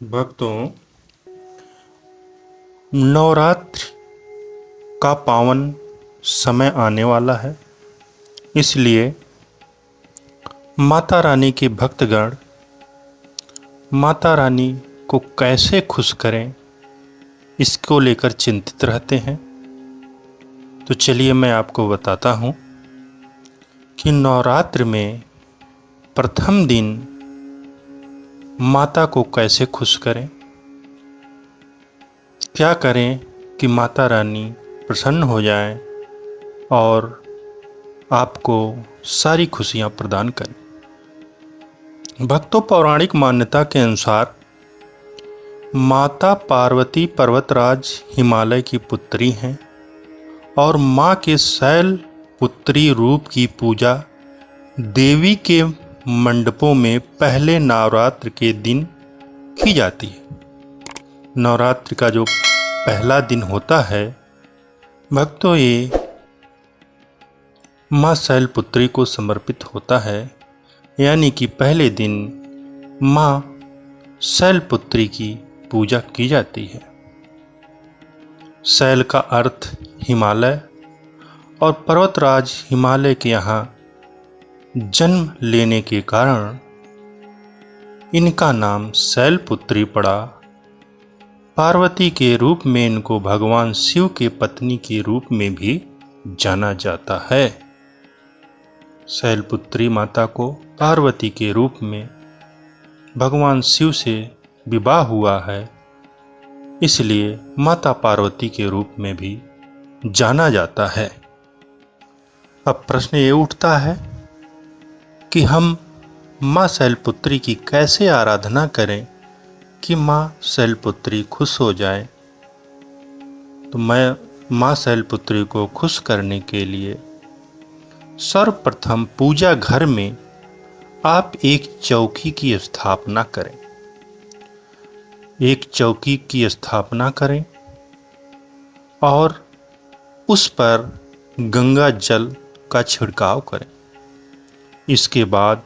भक्तों, नवरात्र का पावन समय आने वाला है। इसलिए माता रानी के भक्तगण माता रानी को कैसे खुश करें, इसको लेकर चिंतित रहते हैं। तो चलिए मैं आपको बताता हूँ कि नवरात्र में प्रथम दिन माता को कैसे खुश करें। क्या करें कि माता रानी प्रसन्न हो जाएं और आपको सारी खुशियां प्रदान करें। भक्तों, पौराणिक मान्यता के अनुसार माता पार्वती पर्वतराज हिमालय की पुत्री हैं और माँ के शैल पुत्री रूप की पूजा देवी के मंडपों में पहले नवरात्र के दिन की जाती है। नवरात्र का जो पहला दिन होता है भक्तों, ये माँ शैलपुत्री को समर्पित होता है। यानी कि पहले दिन माँ शैलपुत्री की पूजा की जाती है। शैल का अर्थ हिमालय और पर्वतराज हिमालय के यहाँ जन्म लेने के कारण इनका नाम शैलपुत्री पड़ा। पार्वती के रूप में इनको भगवान शिव के पत्नी के रूप में भी जाना जाता है। शैलपुत्री माता को पार्वती के रूप में भगवान शिव से विवाह हुआ है, इसलिए माता पार्वती के रूप में भी जाना जाता है। अब प्रश्न ये उठता है कि हम माँ शैलपुत्री की कैसे आराधना करें कि माँ शैलपुत्री खुश हो जाए। तो मैं माँ शैलपुत्री को खुश करने के लिए सर्वप्रथम पूजा घर में आप एक चौकी की स्थापना करें। एक चौकी की स्थापना करें और उस पर गंगा जल का छिड़काव करें। इसके बाद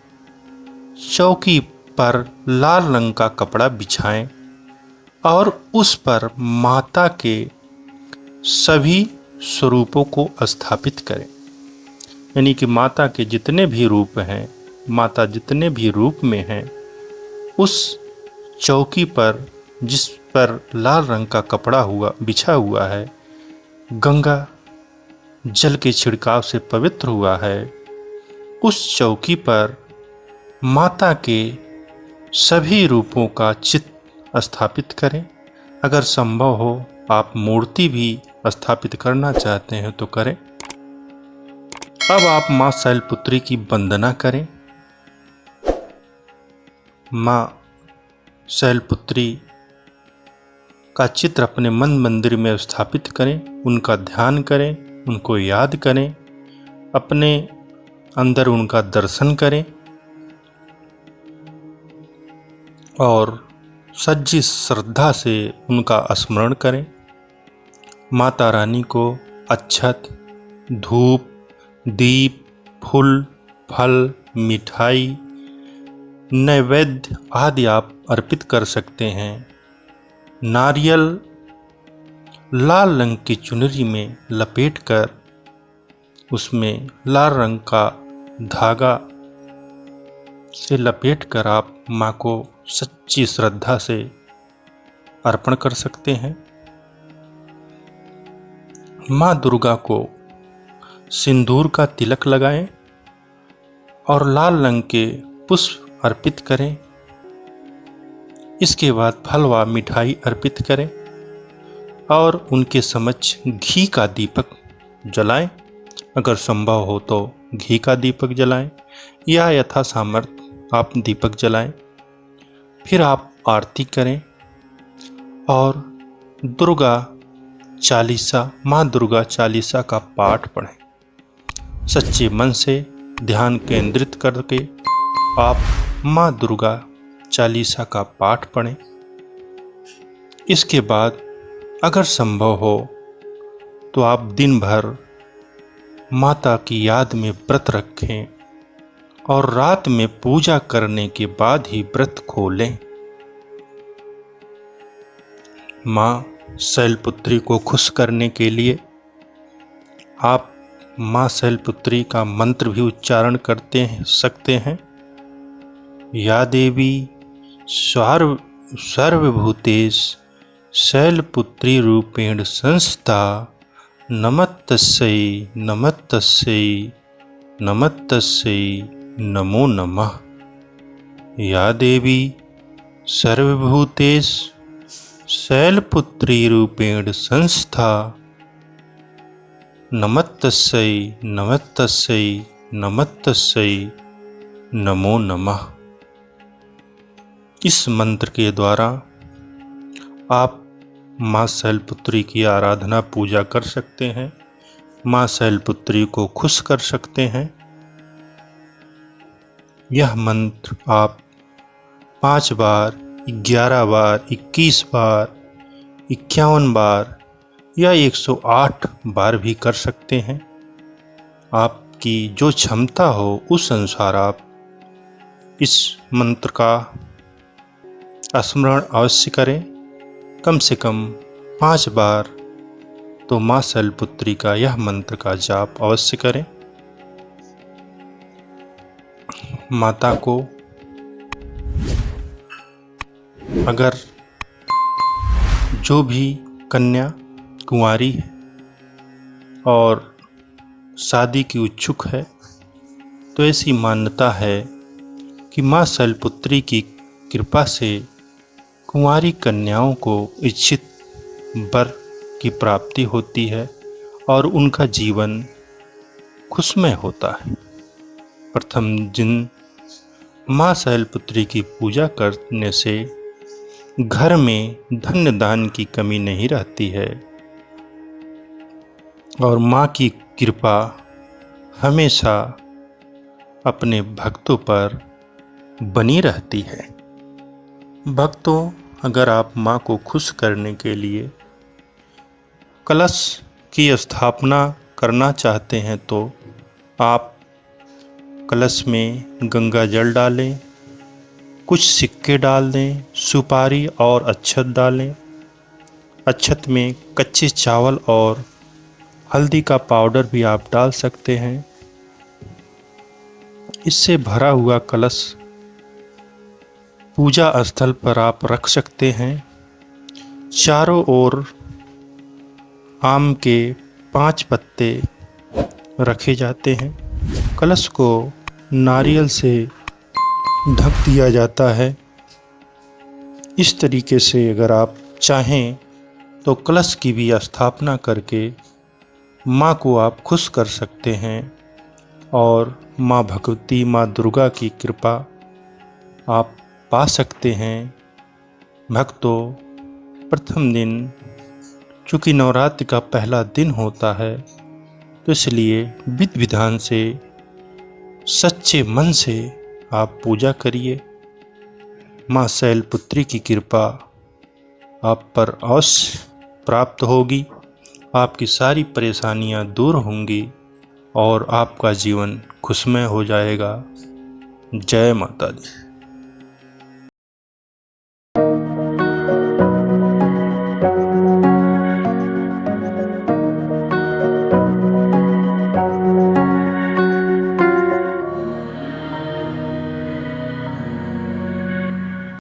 चौकी पर लाल रंग का कपड़ा बिछाएं और उस पर माता के सभी स्वरूपों को स्थापित करें। यानी कि माता के जितने भी रूप हैं, माता जितने भी रूप में हैं, उस चौकी पर जिस पर लाल रंग का कपड़ा बिछा हुआ है, गंगा जल के छिड़काव से पवित्र हुआ है, उस चौकी पर माता के सभी रूपों का चित्र स्थापित करें। अगर संभव हो आप मूर्ति भी स्थापित करना चाहते हैं तो करें। अब आप माँ शैलपुत्री की वंदना करें। माँ शैलपुत्री का चित्र अपने मन मंदिर में स्थापित करें, उनका ध्यान करें, उनको याद करें, अपने अंदर उनका दर्शन करें और सच्ची श्रद्धा से उनका स्मरण करें। माता रानी को अक्षत, धूप, दीप, फूल, फल, मिठाई, नैवेद्य आदि आप अर्पित कर सकते हैं। नारियल लाल रंग की चुनरी में लपेटकर उसमें लाल रंग का धागा से लपेटकर आप माँ को सच्ची श्रद्धा से अर्पण कर सकते हैं। माँ दुर्गा को सिंदूर का तिलक लगाएं और लाल रंग के पुष्प अर्पित करें। इसके बाद फल व मिठाई अर्पित करें और उनके समक्ष घी का दीपक जलाएं। अगर संभव हो तो घी का दीपक जलाएं या यथा सामर्थ्य आप दीपक जलाएं। फिर आप आरती करें और दुर्गा चालीसा, माँ दुर्गा चालीसा का पाठ पढ़ें। सच्चे मन से ध्यान केंद्रित करके आप माँ दुर्गा चालीसा का पाठ पढ़ें। इसके बाद अगर संभव हो तो आप दिन भर माता की याद में व्रत रखें और रात में पूजा करने के बाद ही व्रत खोलें। माँ शैलपुत्री को खुश करने के लिए आप माँ शैलपुत्री का मंत्र भी उच्चारण सकते हैं। या देवी सर्वभूतेष शैलपुत्री रूपेण संस्था नमस्तस्यै नमस्तस्यै नमस्तस्यै नमो नमः। या देवी सर्वभूतेष शैलपुत्री रूपेण संस्था नमस्तस्यै नमस्तस्यै नमस्तस्यै नमो नमः। इस मंत्र के द्वारा आप माँ शैलपुत्री की आराधना पूजा कर सकते हैं, माँ शैलपुत्री को खुश कर सकते हैं। यह मंत्र आप 5 बार, 11 बार, 21 बार, 51 बार या 108 बार भी कर सकते हैं। आपकी जो क्षमता हो उस अनुसार आप इस मंत्र का स्मरण अवश्य करें। कम से कम 5 बार तो माँ शैलपुत्री का यह मंत्र का जाप अवश्य करें। माता को अगर जो भी कन्या कुंवारी है और शादी की इच्छुक है तो ऐसी मान्यता है कि माँ शैलपुत्री की कृपा से कुंवारी कन्याओं को इच्छित वर की प्राप्ति होती है और उनका जीवन खुशमय होता है। प्रथम दिन माँ शैलपुत्री की पूजा करने से घर में धन्य दान की कमी नहीं रहती है और माँ की कृपा हमेशा अपने भक्तों पर बनी रहती है। भक्तों, अगर आप माँ को खुश करने के लिए कलश की स्थापना करना चाहते हैं तो आप कलश में गंगा जल डालें, कुछ सिक्के डाल दें, सुपारी और अक्षत डालें। अक्षत में कच्चे चावल और हल्दी का पाउडर भी आप डाल सकते हैं। इससे भरा हुआ कलश पूजा स्थल पर आप रख सकते हैं। चारों ओर आम के 5 पत्ते रखे जाते हैं। कलश को नारियल से ढक दिया जाता है। इस तरीके से अगर आप चाहें तो कलश की भी स्थापना करके माँ को आप खुश कर सकते हैं और माँ भगवती, माँ दुर्गा की कृपा आप पा सकते हैं। भक्तों, प्रथम दिन चूँकि नवरात्रि का पहला दिन होता है तो इसलिए विधि विधान से सच्चे मन से आप पूजा करिए। माँ शैलपुत्री की कृपा आप पर अवश्य प्राप्त होगी, आपकी सारी परेशानियां दूर होंगी और आपका जीवन खुशमय हो जाएगा। जय माता दी।